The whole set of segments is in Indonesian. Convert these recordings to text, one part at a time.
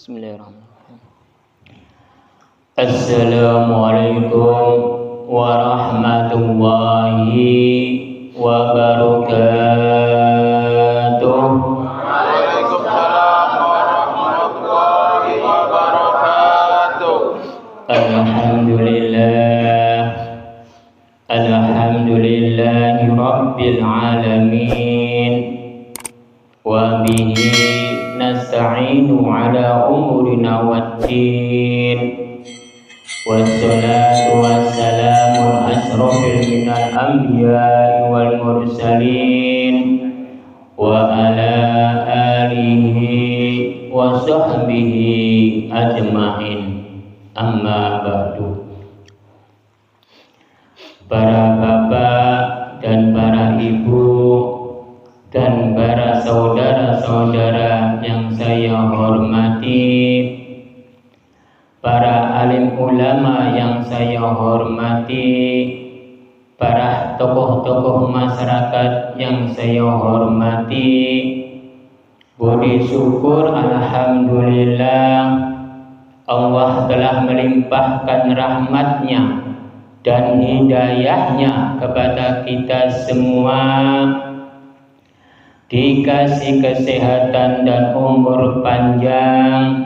Bismillahirrahmanirrahim. Assalamualaikum warahmatullahi wabarakatuh. Waalaikumsalam warahmatullahi wabarakatuh. Alhamdulillahi rabbil alamin. Wa bihi nasta'inu ala umurina waddin. Wassalatu wassalamu asrofil minal anbiya'i wal mursalin wa ala alihi wa sahbihi ajma'in. Amma ba'du. Para bapak dan para ibu dan para saudara-saudara yang saya hormati, para alim ulama yang saya hormati, para tokoh-tokoh masyarakat yang saya hormati, budi syukur alhamdulillah Allah telah melimpahkan rahmatnya dan hidayahnya kepada kita semua, dikasih kesehatan dan umur panjang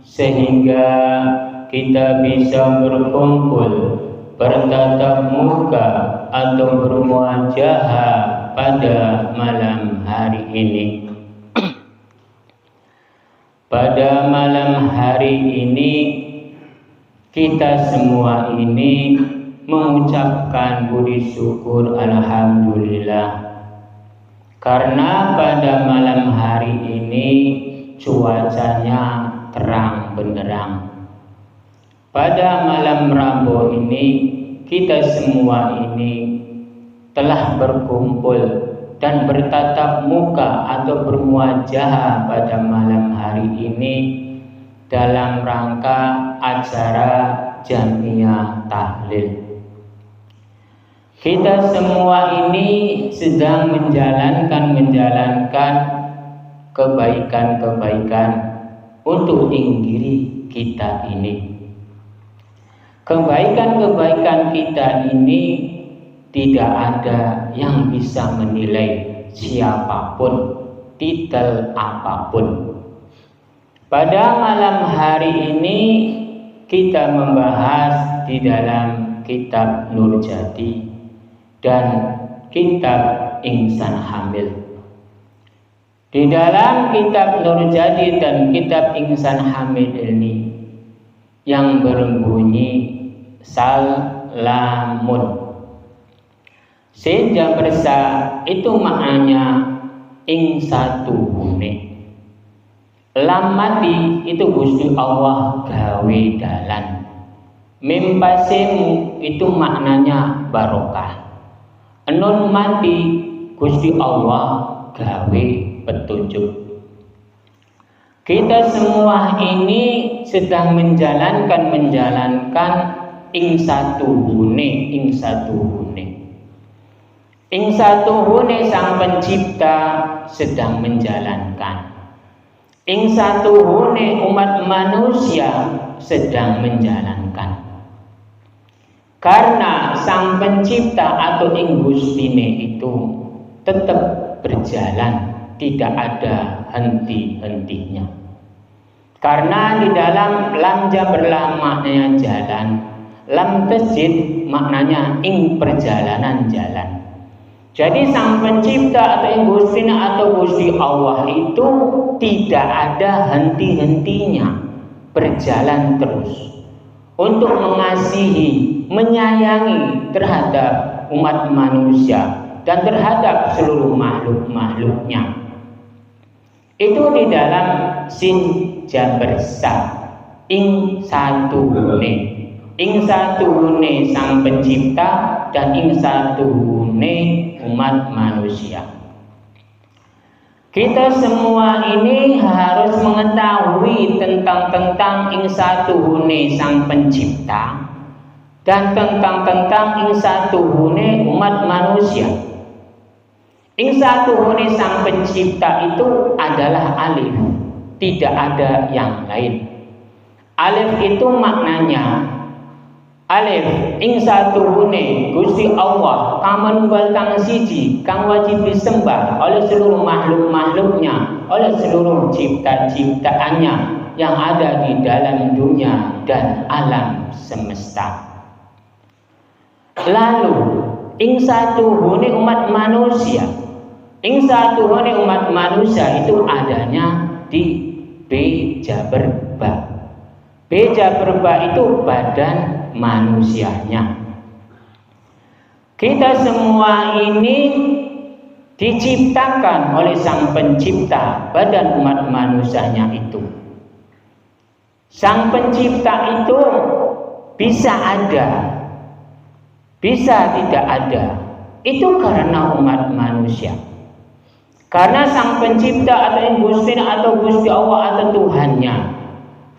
sehingga kita bisa berkumpul, bertatap muka atau bermuajah pada malam hari ini. Pada malam hari ini kita semua ini mengucapkan budi syukur alhamdulillah, karena pada malam hari ini cuacanya terang benderang. Pada malam Rabu ini kita semua ini telah berkumpul dan bertatap muka atau bermuajah pada malam hari ini dalam rangka acara Jamiah Tahlil. Kita semua ini sedang menjalankan kebaikan-kebaikan untuk diri kita ini. Kebaikan-kebaikan kita ini tidak ada yang bisa menilai, siapapun, titel apapun. Pada malam hari ini kita membahas di dalam kitab Nurjadi dan kitab Insan Hamil. Di dalam kitab Nurjadi dan kitab Insan Hamil ini yang berbunyi salamun. Seja bersa itu maknanya ing satu hune. Lam mati itu Gusti Allah gawe dalan. Mim pasemu itu maknanya barokah. Nun mati Gusti Allah gawe petunjuk. Kita semua ini sedang menjalankan ing satu hune. Ing satu hune Sang Pencipta sedang menjalankan. Ing satu hune umat manusia sedang menjalankan. Karena Sang Pencipta atau ing Gustine itu tetap berjalan, tidak ada henti-hentinya. Karena di dalam lamja berlamanya jalan, lam tasjid maknanya ing perjalanan jalan. Jadi Sang Pencipta atau Gustine atau Gusti Allah itu tidak ada henti-hentinya, berjalan terus untuk mengasihi, menyayangi terhadap umat manusia dan terhadap seluruh makhluk-makhluknya. Itu di dalam sin jabersa ing satu hune. Ing satu hune Sang Pencipta dan ing satu hune umat manusia. Kita semua ini harus mengetahui tentang ing satu hune Sang Pencipta dan tentang ing satu hune umat manusia. Ing satu hune Sang Pencipta itu adalah alif. tidak ada yang lain. Alif itu maknanya alif ing satuhune Gusti Allah kang manunggal kang siji kang wajib disembah oleh seluruh makhluk-makhluknya, oleh seluruh cipta-ciptaannya yang ada di dalam dunia dan alam semesta. Lalu ing satuhune umat manusia, ing satuhune umat manusia itu adanya di Bejaberba. Bejaberba itu badan manusianya. Kita semua ini diciptakan oleh Sang Pencipta badan umat manusianya itu. Sang Pencipta itu bisa ada, bisa tidak ada. Itu karena umat manusia. Karena Sang Pencipta atau Gusti Allah atau Tuhannya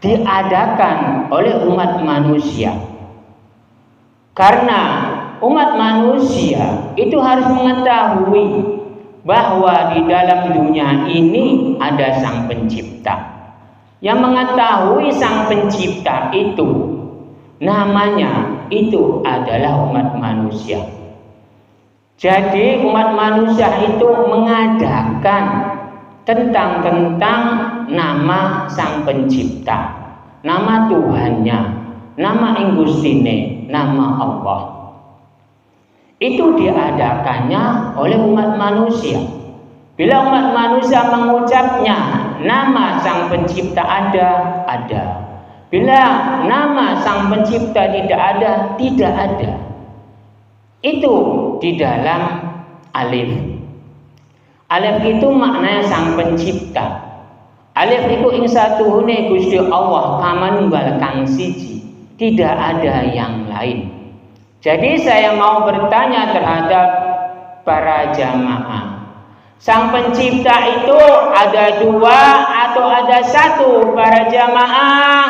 diadakan oleh umat manusia. Karena umat manusia itu harus mengetahui bahwa di dalam dunia ini ada Sang Pencipta. Yang mengetahui Sang Pencipta itu namanya itu adalah umat manusia. Jadi umat manusia itu mengadakan tentang nama Sang Pencipta, nama Tuhannya, nama Gustine, nama Allah. Itu diadakannya oleh umat manusia. Bila umat manusia mengucapnya nama Sang Pencipta ada. Bila nama Sang Pencipta tidak ada, tidak ada. Itu di dalam alif. Alif itu maknanya Sang Pencipta. Alif itu ing satuhune Gusti Allah kamanunggal kang siji, tidak ada yang lain. Jadi saya mau bertanya terhadap para jamaah. Sang Pencipta itu ada dua atau ada satu para jamaah?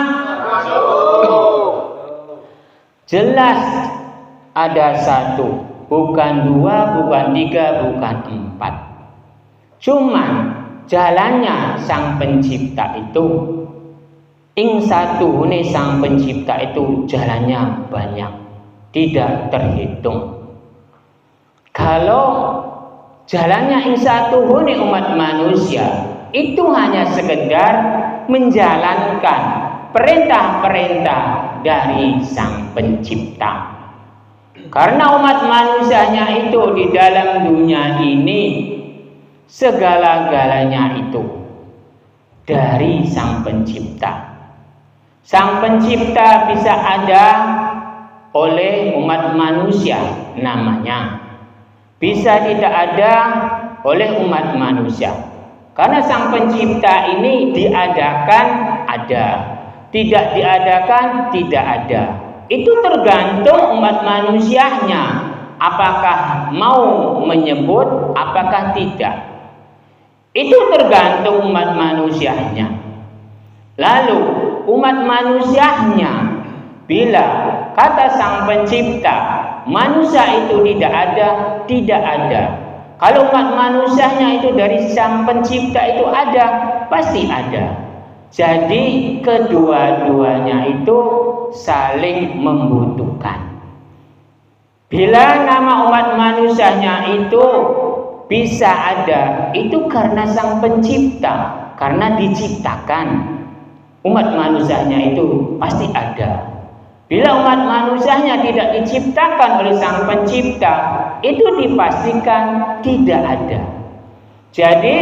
Jelas ada satu, bukan dua, bukan tiga, bukan empat. Cuman jalannya Sang Pencipta itu ing satuhune Sang Pencipta itu jalannya banyak, tidak terhitung. Kalau jalannya ing satuhune umat manusia itu hanya sekedar menjalankan perintah-perintah dari Sang Pencipta. Karena umat manusianya itu di dalam dunia ini segala-galanya itu dari Sang Pencipta. Sang Pencipta bisa ada oleh umat manusia namanya, bisa tidak ada oleh umat manusia. Karena Sang Pencipta ini diadakan ada, tidak diadakan tidak ada. Itu tergantung umat manusianya, apakah mau menyebut, apakah tidak. Itu tergantung umat manusianya. Lalu umat manusianya, bila kata Sang Pencipta manusia itu tidak ada, tidak ada. Kalau umat manusianya itu dari Sang Pencipta itu ada, pasti ada. Jadi kedua-duanya itu saling membutuhkan. Bila nama umat manusianya itu bisa ada, itu karena Sang Pencipta, karena diciptakan. Umat manusianya itu pasti ada. Bila umat manusianya tidak diciptakan oleh Sang Pencipta, itu dipastikan tidak ada. Jadi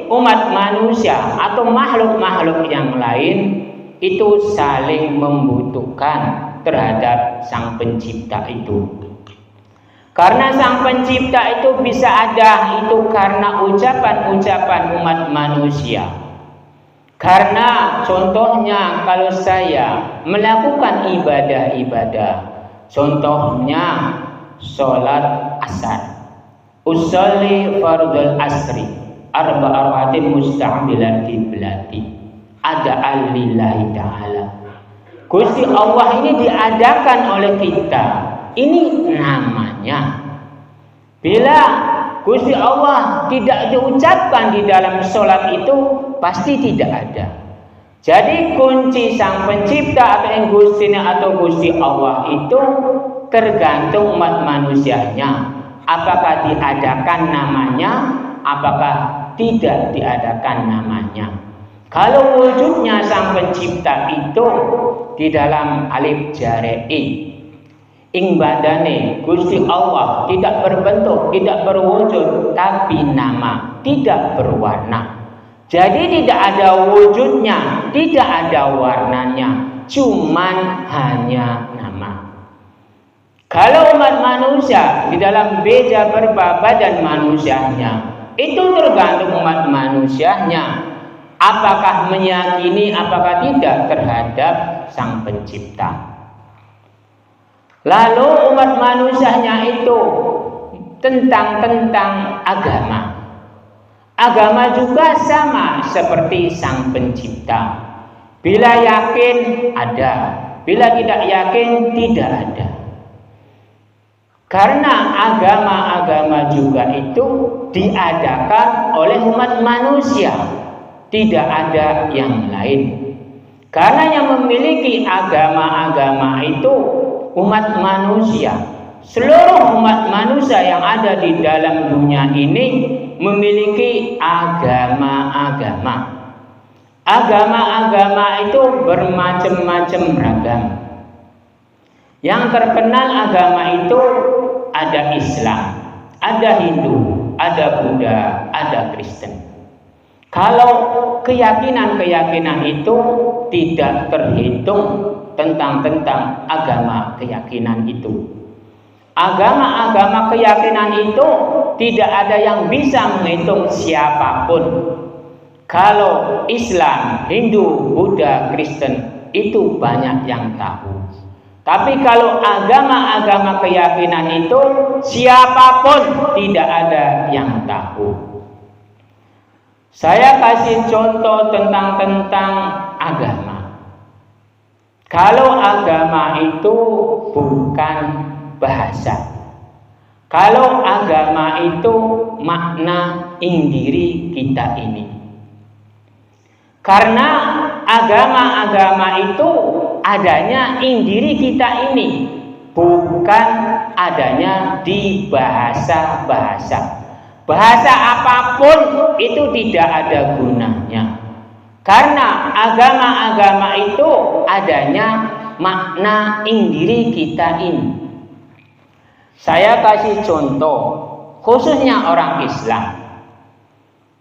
umat manusia atau makhluk-makhluk yang lain itu saling membutuhkan terhadap Sang Pencipta itu. Karena Sang Pencipta itu bisa ada itu karena ucapan-ucapan umat manusia. Karena contohnya kalau saya melakukan ibadah-ibadah, contohnya sholat asar, usolli fardul asri arba'atin musta'milan kiblati ada alillahi ta'ala. Gusti Allah ini diadakan oleh kita. Ini namanya. Bila Gusti Allah tidak diucapkan di dalam sholat itu pasti tidak ada. Jadi kunci Sang Pencipta atau yang Gustinya atau Gusti Allah itu tergantung umat manusianya. Apakah diadakan namanya, apakah tidak diadakan namanya. Kalau wujudnya Sang Pencipta itu di dalam alif jari'i, ing badane Gusti Allah tidak berbentuk, tidak berwujud, tapi nama, tidak berwarna. Jadi tidak ada wujudnya, tidak ada warnanya, cuman hanya nama. Kalau umat manusia di dalam beja berba badan manusianya, itu tergantung umat manusianya. Apakah meyakini, apakah tidak terhadap Sang Pencipta. Lalu umat manusianya itu tentang agama. Agama juga sama seperti Sang Pencipta. Bila yakin ada, bila tidak yakin tidak ada. Karena agama-agama juga itu diadakan oleh umat manusia, tidak ada yang lain. Karena yang memiliki agama-agama itu umat manusia. Seluruh umat manusia yang ada di dalam dunia ini memiliki agama-agama. Agama-agama itu bermacam-macam ragam. Yang terkenal agama itu ada Islam, ada Hindu, ada Buddha, ada Kristen. Kalau keyakinan-keyakinan itu tidak terhitung tentang agama keyakinan itu. Agama-agama keyakinan itu tidak ada yang bisa menghitung siapapun. Kalau Islam, Hindu, Buddha, Kristen itu banyak yang tahu. Tapi kalau agama-agama keyakinan itu siapapun tidak ada yang tahu. Saya kasih contoh tentang agama. Kalau agama itu bukan bahasa. Kalau agama itu makna indiri kita ini. Karena agama-agama itu adanya indiri kita ini, bukan adanya di bahasa-bahasa. Bahasa apapun itu tidak ada gunanya. Karena agama-agama itu adanya makna indiri kita ini. Saya kasih contoh, khususnya orang Islam.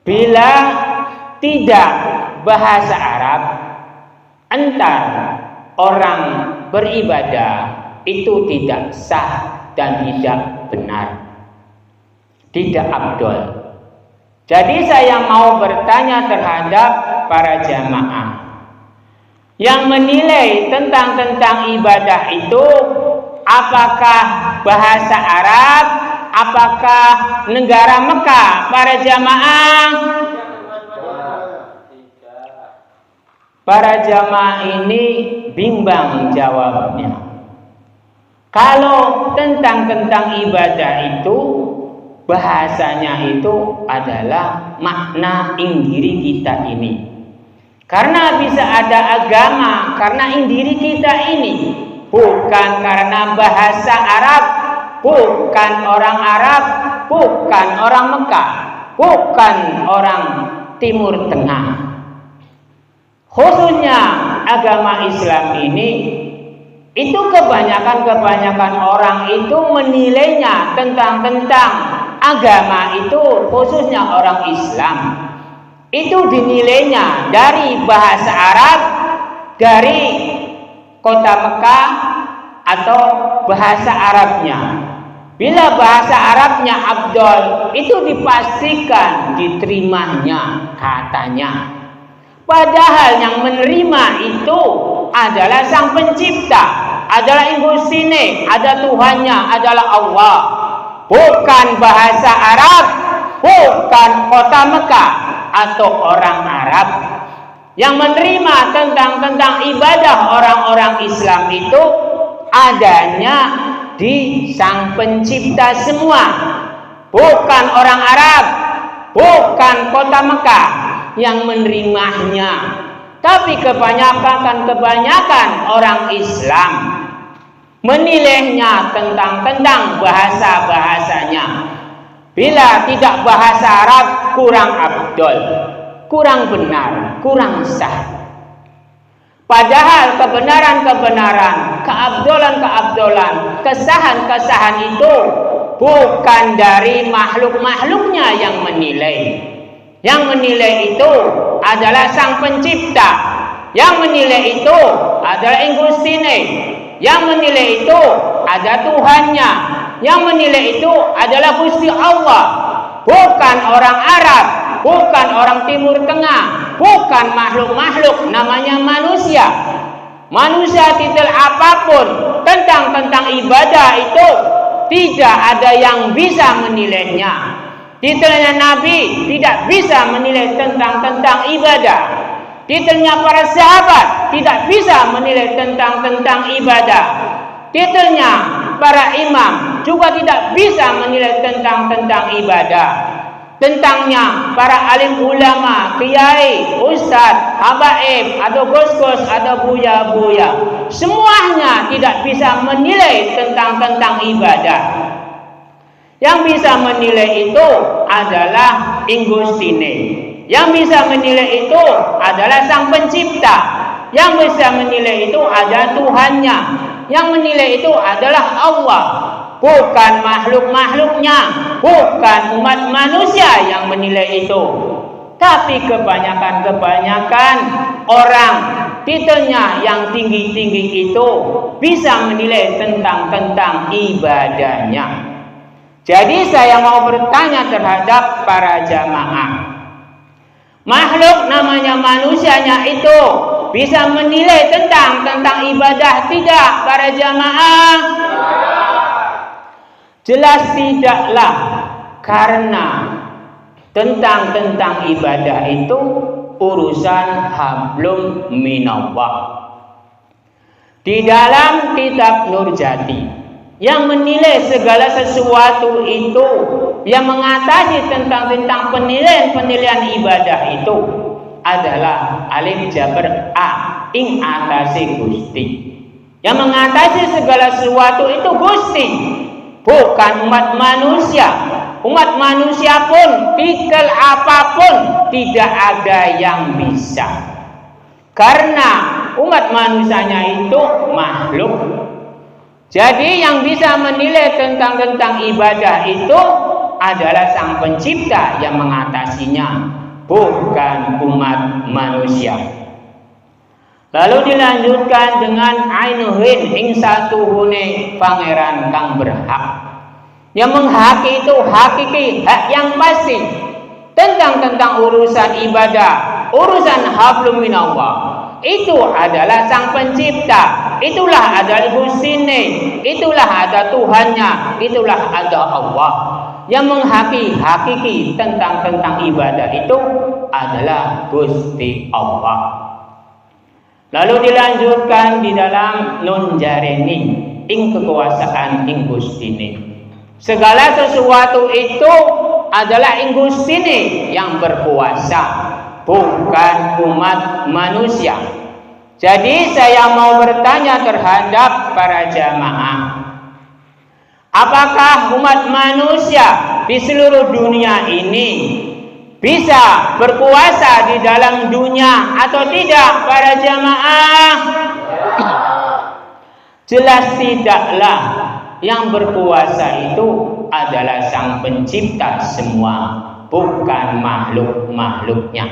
Bila tidak bahasa Arab, entar orang beribadah itu tidak sah dan tidak benar. Tidak abdol. Jadi saya mau bertanya terhadap para jamaah yang menilai tentang ibadah itu, apakah bahasa Arab, apakah negara Mekah? Para jamaah, para jamaah ini bimbang jawabnya. Kalau tentang ibadah itu, bahasanya itu adalah makna indiri kita ini. Karena bisa ada agama karena indiri kita ini, bukan karena bahasa Arab, bukan orang Arab, bukan orang Mekah, bukan orang Timur Tengah. Khususnya agama Islam ini, itu kebanyakan orang itu menilainya tentang agama itu, khususnya orang Islam, itu dinilainya dari bahasa Arab, dari kota Mekah, atau bahasa Arabnya. Bila bahasa Arabnya abdol, itu dipastikan diterimanya katanya. Padahal yang menerima itu adalah Sang Pencipta, adalah Ingusine, ada Tuhannya, adalah Allah. Bukan bahasa Arab, bukan kota Mekah atau orang Arab. Yang menerima tentang ibadah orang-orang Islam itu adanya di Sang Pencipta semua. bukan orang Arab, bukan kota Mekah yang menerimanya, tapi kebanyakan orang Islam menilainya tentang bahasa-bahasanya. Bila tidak bahasa Arab, kurang abdol, kurang benar, kurang sah. Padahal kebenaran-kebenaran, keabdolan-keabdolan, kesahan-kesahan itu bukan dari makhluk-makhluknya yang menilai. Yang menilai itu adalah Sang Pencipta. Yang menilai itu adalah Ingustine. Yang menilai itu ada Tuhannya. Yang menilai itu adalah Gusti Allah. Bukan orang Arab, bukan orang Timur Tengah, bukan makhluk-makhluk, namanya manusia. Manusia titel apapun tentang ibadah itu tidak ada yang bisa menilainya. Titelnya Nabi tidak bisa menilai tentang ibadah. Titelnya para sahabat tidak bisa menilai tentang ibadah. Titelnya para imam juga tidak bisa menilai tentang ibadah. Tentangnya para alim ulama, kiai, ustadz, habaib, atau gos-gos, atau buya-buya, semuanya tidak bisa menilai tentang ibadah. Yang bisa menilai itu adalah Ingustine. Yang bisa menilai itu adalah Sang Pencipta. Yang bisa menilai itu adalah Tuhannya. Yang menilai itu adalah Allah. Bukan makhluk-makhluknya, bukan umat manusia yang menilai itu. Tapi kebanyakan orang titelnya yang tinggi-tinggi itu bisa menilai tentang ibadahnya. Jadi saya mau bertanya terhadap para jamaah. Makhluk namanya manusianya itu bisa menilai tentang ibadah tidak para jamaah? Jelas tidaklah, karena tentang ibadah itu urusan hablum minallah. Di dalam kitab Nurjati yang menilai segala sesuatu itu, yang mengatasi tentang penilaian ibadah itu adalah Alif Jaber A ing atase Gusti. Yang mengatasi segala sesuatu itu Gusti, bukan umat manusia. Umat manusia pun titel apapun tidak ada yang bisa, karena umat manusianya itu makhluk. Jadi yang bisa menilai tentang ibadah itu adalah Sang Pencipta yang mengatasinya, bukan umat manusia. Lalu dilanjutkan dengan ainuhin ing satuhune pangeran kang berhak. Yang menghaki itu hakiki, hak yang pasti tentang urusan ibadah, urusan hablum minallah. Itu adalah Sang Pencipta, itulah ada Gustine, itulah ada Tuhannya, itulah ada Allah. Yang hakiki tentang ibadah itu adalah Gusti Allah. Lalu dilanjutkan di dalam Nun Jareni ing kekuasaan ing Gustine. Segala sesuatu itu adalah ing Gustine yang berkuasa, bukan umat manusia. Jadi saya mau bertanya terhadap para jamaah, apakah umat manusia di seluruh dunia ini bisa berkuasa di dalam dunia atau tidak para jamaah? Jelas tidaklah. Yang berkuasa itu adalah Sang Pencipta semua, bukan makhluk-makhluknya.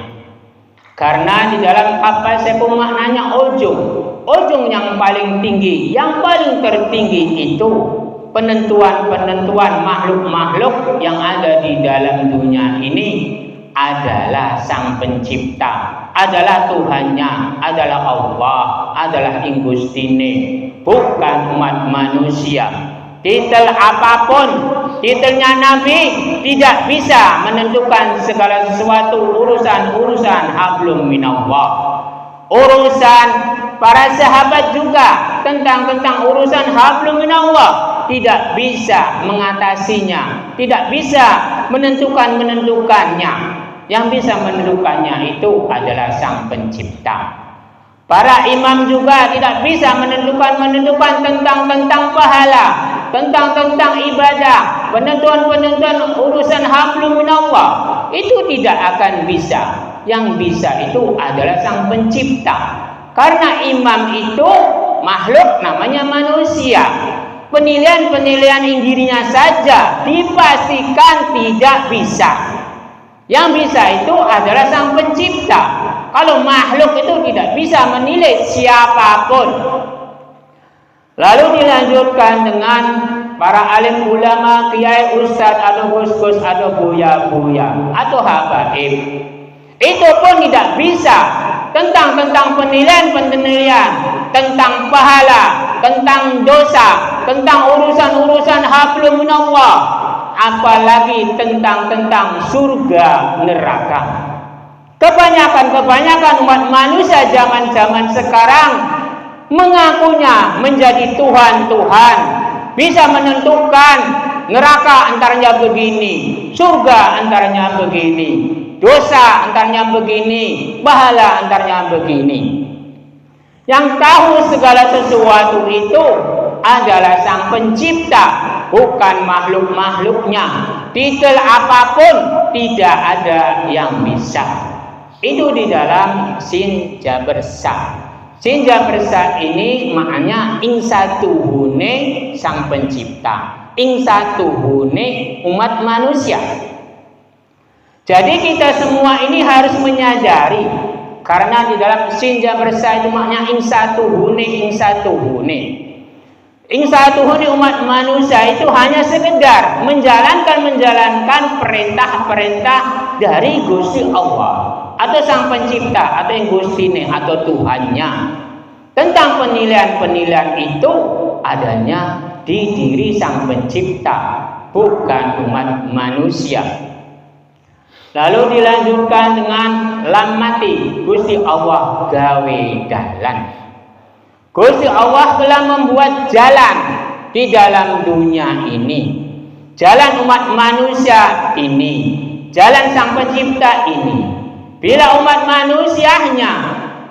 Karena di dalam kapal sepung maknanya ujung yang paling tinggi, yang paling tertinggi itu penentuan makhluk-makhluk yang ada di dalam dunia ini adalah Sang Pencipta, adalah Tuhannya, adalah Allah, adalah Ingustine, bukan umat manusia. Titel apapun, titelnya Nabi tidak bisa menentukan segala sesuatu urusan hablum minallah. Urusan para sahabat juga tentang urusan hablum minallah tidak bisa mengatasinya. tidak bisa menentukannya. Yang bisa menentukannya itu adalah Sang Pencipta. Para imam juga tidak bisa menentukan tentang pahala, tentang ibadah, penentuan urusan hablum minallah. Itu tidak akan bisa. Yang bisa itu adalah Sang Pencipta. Karena imam itu makhluk, namanya manusia. Penilaian dirinya saja dipastikan tidak bisa. Yang bisa itu adalah Sang Pencipta. Kalau makhluk itu tidak bisa menilai siapapun. Lalu dilanjutkan dengan para alim ulama, kiai, ustadz, atau gus-gus, atau buya-buya, atau habaib. Itu pun tidak bisa tentang penilaian, tentang pahala, tentang dosa, tentang urusan hablum minallah, apalagi tentang surga neraka. Kebanyakan umat manusia zaman sekarang mengakunya menjadi Tuhan, bisa menentukan neraka antaranya begini, surga antaranya begini, dosa antaranya begini, pahala antaranya begini. Yang tahu segala sesuatu itu adalah Sang Pencipta, bukan makhluk-makhluknya. Titel apapun tidak ada yang bisa. Itu di dalam Sin Jaber Sa. Sin Jaber Sa ini maknanya ing satuhune Sang Pencipta, ing satuhune umat manusia. Jadi kita semua ini harus menyadari, karena di dalam Sin Jaber Sa itu maknanya ing satuhune. Ing satuhune umat manusia itu hanya sekedar menjalankan perintah-perintah dari Gusti Allah, atau Sang Pencipta, atau yang Gustine, atau Tuhannya. Tentang penilaian itu adanya di diri Sang Pencipta, bukan umat manusia. Lalu dilanjutkan dengan lam mati, Gusti Allah gawe dalan. Gusti Allah telah membuat jalan di dalam dunia ini, jalan umat manusia ini, jalan Sang Pencipta ini. Bila umat manusianya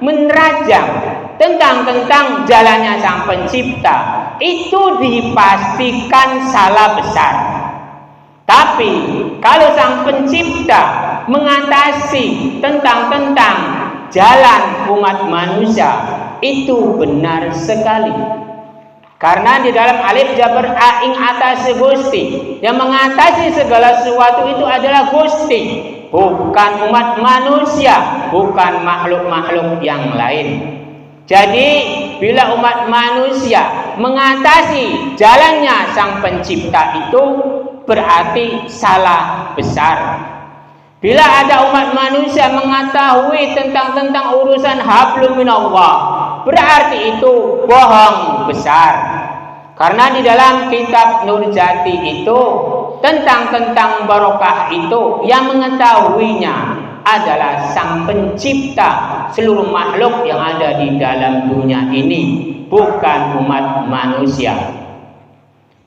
menerajam tentang jalannya Sang Pencipta, itu dipastikan salah besar. Tapi kalau Sang Pencipta mengatasi tentang jalan umat manusia, itu benar sekali. Karena di dalam alif jabar a ing atas Gusti, yang mengatasi segala sesuatu itu adalah Gusti, bukan umat manusia, bukan makhluk-makhluk yang lain. Jadi bila umat manusia mengatasi jalannya Sang Pencipta itu berarti salah besar. Bila ada umat manusia mengetahui tentang urusan hablum minallah, berarti itu bohong besar. Karena di dalam kitab Nurjati itu tentang barokah itu yang mengetahuinya adalah Sang Pencipta seluruh makhluk yang ada di dalam dunia ini, bukan umat manusia.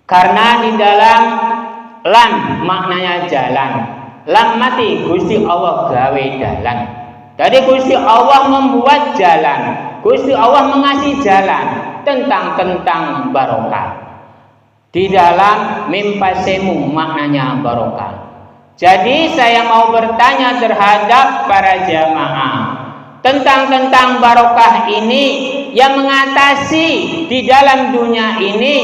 Karena di dalam lam maknanya jalan, lam mati Gusti Allah gawe dalan. Jadi Gusti Allah membuat jalan, Gusti Allah mengasih jalan tentang barokah. Di dalam mimpasemu maknanya barokah. Jadi saya mau bertanya terhadap para jamaah tentang barokah ini yang mengatasi di dalam dunia ini,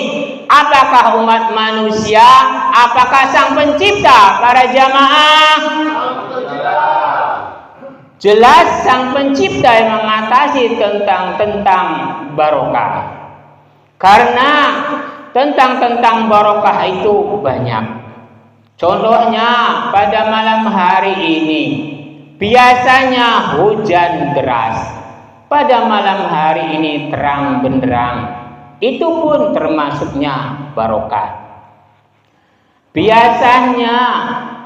apakah umat manusia, apakah Sang Pencipta? Para jamaah, jelas Sang Pencipta yang mengatasi tentang barokah. Karena tentang barokah itu banyak. Contohnya pada malam hari ini biasanya hujan deras. Pada malam hari ini terang benderang. Itu pun termasuknya barokah. Biasanya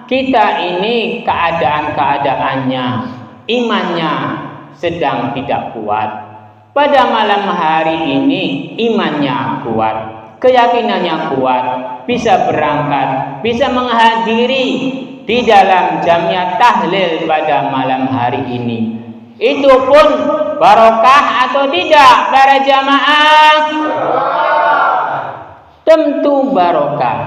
kita ini keadaannya, imannya sedang tidak kuat. Pada malam hari ini imannya kuat, keyakinannya kuat. bisa berangkat, bisa menghadiri di dalam jamiah tahlil pada malam hari ini. Itu pun barokah atau tidak para jamaah? Tentu barokah.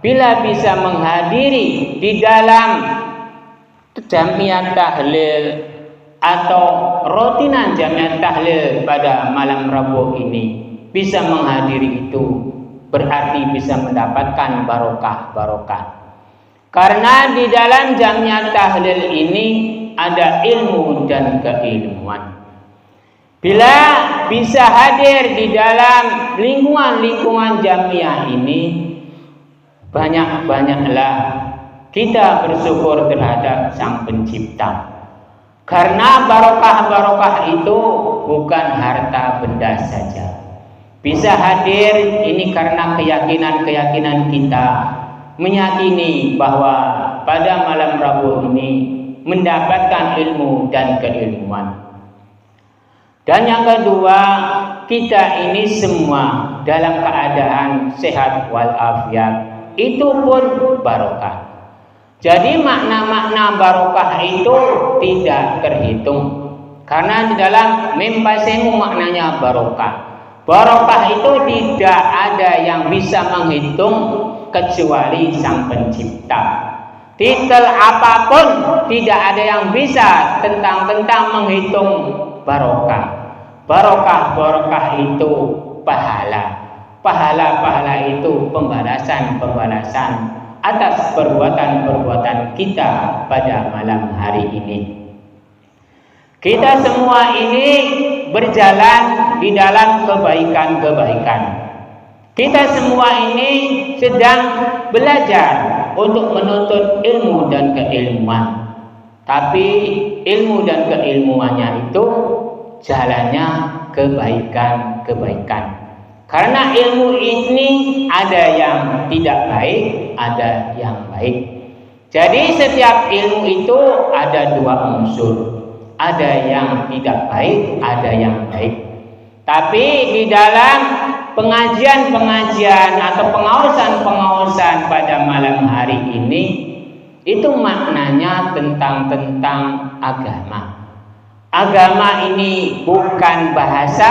Bila bisa menghadiri di dalam jamiah tahlil atau rutinan jamiah tahlil pada malam Rabu ini, bisa menghadiri itu berarti bisa mendapatkan barokah. Karena di dalam jamiah tahlil ini ada ilmu dan keilmuan. Bila bisa hadir di dalam lingkungan jamiah ini, banyak-banyaklah kita bersyukur terhadap Sang Pencipta. Karena barokah itu bukan harta benda saja. Bisa hadir ini karena keyakinan kita, meyakini bahwa pada malam Rabu ini mendapatkan ilmu dan keilmuan. Dan yang kedua, kita ini semua dalam keadaan sehat walafiat. Itu pun barokah. Jadi makna-makna barokah itu tidak terhitung. Karena di dalam mempasemu maknanya barokah. Barokah itu tidak ada yang bisa menghitung kecuali Sang Pencipta. Titel apapun tidak ada yang bisa tentang menghitung barokah. Barokah itu pahala. Pahala itu pembalasan atas perbuatan kita pada malam hari ini. Kita semua ini berjalan di dalam kebaikan. Kita semua ini sedang belajar untuk menuntut ilmu dan keilmuan. Tapi ilmu dan keilmuannya itu jalannya kebaikan. Karena ilmu ini ada yang tidak baik, ada yang baik. Jadi setiap ilmu itu ada dua unsur. Ada yang tidak baik, ada yang baik. Tapi di dalam pengajian atau pengawasan pada malam hari ini, itu maknanya tentang agama. Agama ini bukan bahasa.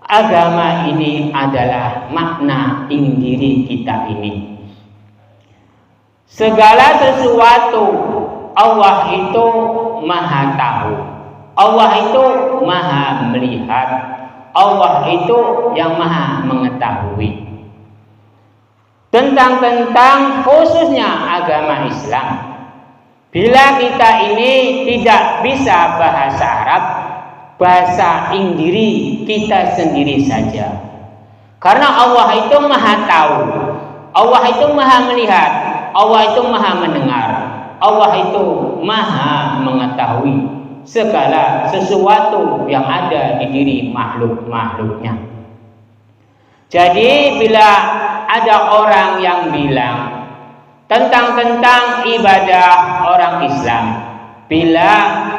Agama ini adalah makna diri kita ini. Segala sesuatu Allah itu maha tahu. Allah itu maha melihat. Allah itu yang maha mengetahui. Tentang khususnya agama Islam. Bila kita ini tidak bisa bahasa Arab, bahasa Inggris kita sendiri saja. Karena Allah itu maha tahu, Allah itu maha melihat, Allah itu maha mendengar, Allah itu maha mengetahui segala sesuatu yang ada di diri makhluknya. Jadi bila ada orang yang bilang tentang ibadah orang Islam, bila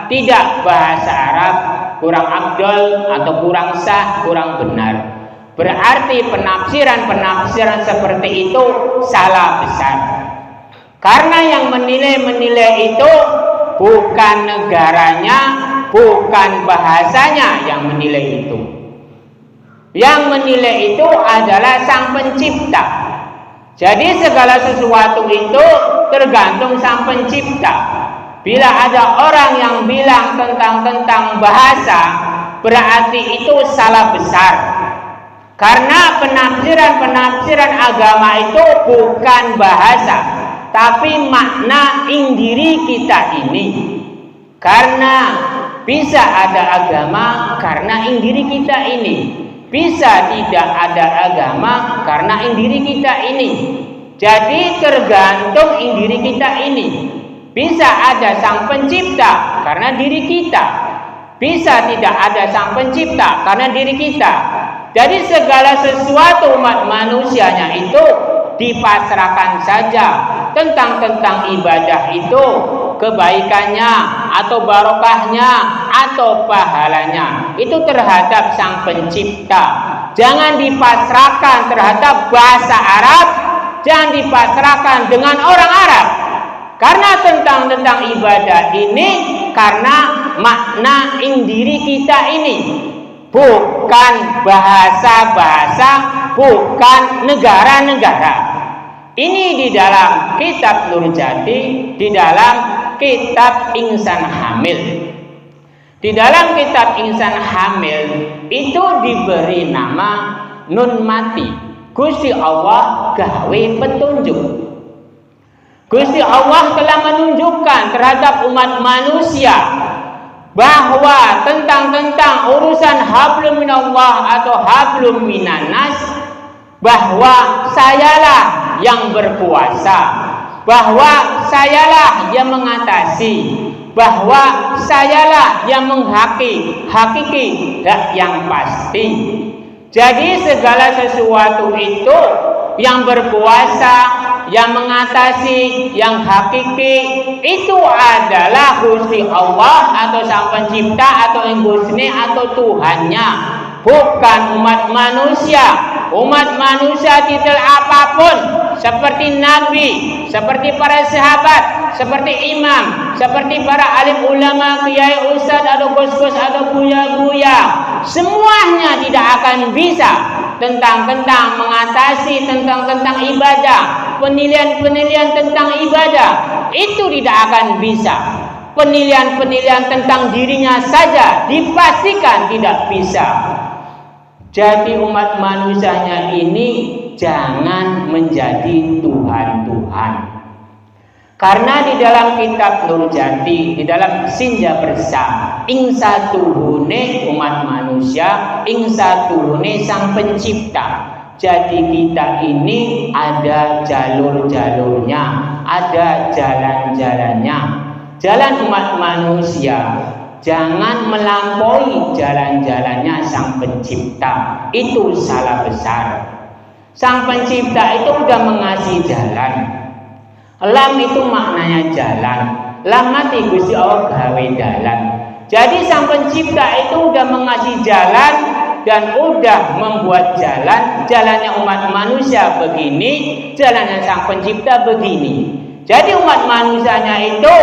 tidak bahasa Arab, kurang afdol atau kurang sah, kurang benar, berarti penafsiran seperti itu salah besar. Karena yang menilai itu bukan negaranya, bukan bahasanya yang menilai itu. Yang menilai itu adalah Sang Pencipta. Jadi segala sesuatu itu tergantung Sang Pencipta. Bila ada orang yang bilang tentang bahasa, berarti itu salah besar. Karena penafsiran agama itu bukan bahasa, tapi makna diri kita ini. Karena bisa ada agama karena diri kita ini. Bisa tidak ada agama karena diri kita ini. Jadi tergantung diri kita ini. Bisa ada Sang Pencipta karena diri kita. Bisa tidak ada Sang Pencipta karena diri kita. Jadi segala sesuatu umat manusianya itu dipasrahkan saja tentang ibadah itu, kebaikannya atau barokahnya atau pahalanya itu terhadap Sang Pencipta. Jangan dipasrahkan terhadap bahasa Arab, jangan dipasrahkan dengan orang Arab. Karena tentang ibadah ini, karena makna diri kita ini, bukan bahasa-bahasa, bukan negara-negara. Ini di dalam kitab Nurjati, di dalam kitab Insan Hamil. Di dalam kitab Insan Hamil itu diberi nama Nun Mati. Gusti Allah gawe petunjuk. Gusti Allah telah menunjukkan terhadap umat manusia bahwa tentang urusan hablum minallah atau hablum minannas, bahwa sayalah yang berkuasa, bahwa sayalah yang mengatasi, bahwa sayalah yang hakiki yang pasti. Jadi segala sesuatu itu yang berkuasa, yang mengatasi, yang hakiki itu adalah Gusti Allah atau Sang Pencipta atau Engusne atau Tuhannya, bukan umat manusia. Umat manusia titel apapun, seperti Nabi, seperti para sahabat, seperti imam, seperti para alim ulama, kiai, ustadz, atau gus-gus, atau buya-buya, semuanya tidak akan bisa tentang mengatasi tentang ibadah, penilaian tentang ibadah itu tidak akan bisa. Penilaian tentang dirinya saja dipastikan tidak bisa. Jadi umat manusianya ini jangan menjadi Tuhan-Tuhan. Karena di dalam kitab Nurjati, di dalam Sinja Bersa, ing satuhune umat manusia, ing satuhune Sang Pencipta. Jadi kita ini ada jalur-jalurnya, ada jalan-jalannya. Jalan umat manusia, jangan melampaui jalan-jalannya Sang Pencipta. Itu salah besar. Sang Pencipta itu sudah mengasih jalan. Lam itu maknanya jalan. Lam mati Gusti Allah gawe jalan. Jadi Sang Pencipta itu sudah mengasih jalan dan sudah membuat jalannya umat manusia begini, jalannya Sang Pencipta begini. Jadi umat manusianya itu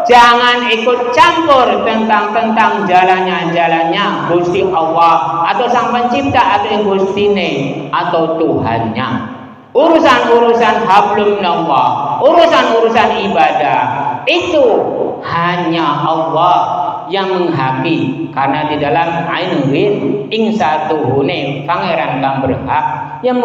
jangan ikut campur tentang jalannya Gusti Allah atau Sang Pencipta atau Gustine atau Tuhannya. Urusan-urusan hablum minallah, urusan ibadah itu hanya Allah yang menghaki. Karena di dalam Ainul ing satuhune pangeran kang berhak, yang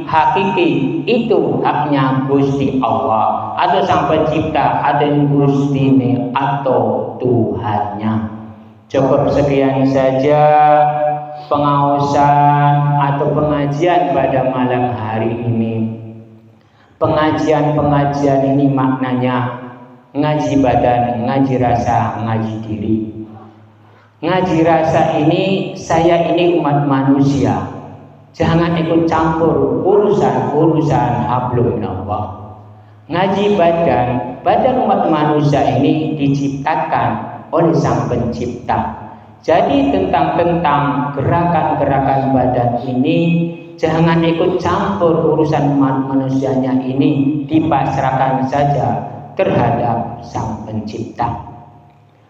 hakiki itu haknya Gusti Allah atau Sang Pencipta atau Gustine atau Tuhannya. Cukup sekian saja pengaosan atau pengajian pada malam hari ini. Pengajian ini maknanya ngaji badan, ngaji rasa, ngaji diri. Ngaji rasa ini, saya ini umat manusia, jangan ikut campur urusan hablum minallah. Ngaji badan umat manusia ini diciptakan oleh Sang Pencipta. Jadi tentang gerakan-gerakan badan ini jangan ikut campur urusan manusianya ini, dipasrahkan saja terhadap Sang Pencipta.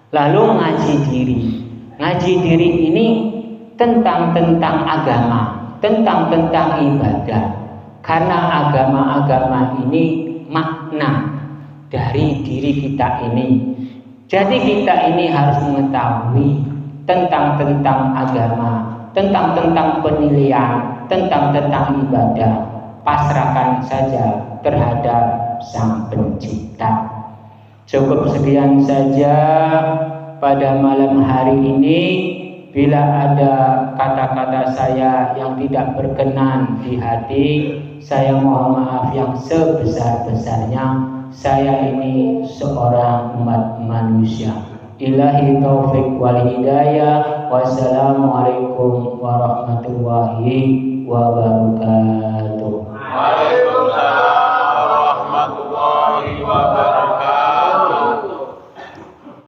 Lalu ngaji diri ini tentang agama, tentang ibadah. Karena agama ini makna dari diri kita ini. Jadi kita ini harus mengetahui tentang agama, tentang penilaian, tentang ibadah. Pasrahkan saja terhadap Sang Pencipta. Cukup sekian saja pada malam hari ini. Bila ada kata-kata saya yang tidak berkenan di hati, saya mohon maaf yang sebesar-besarnya. Saya ini seorang umat manusia. Ilahi taufik wal hidayah. Wassalamualaikum warahmatullahi wabarakatuh.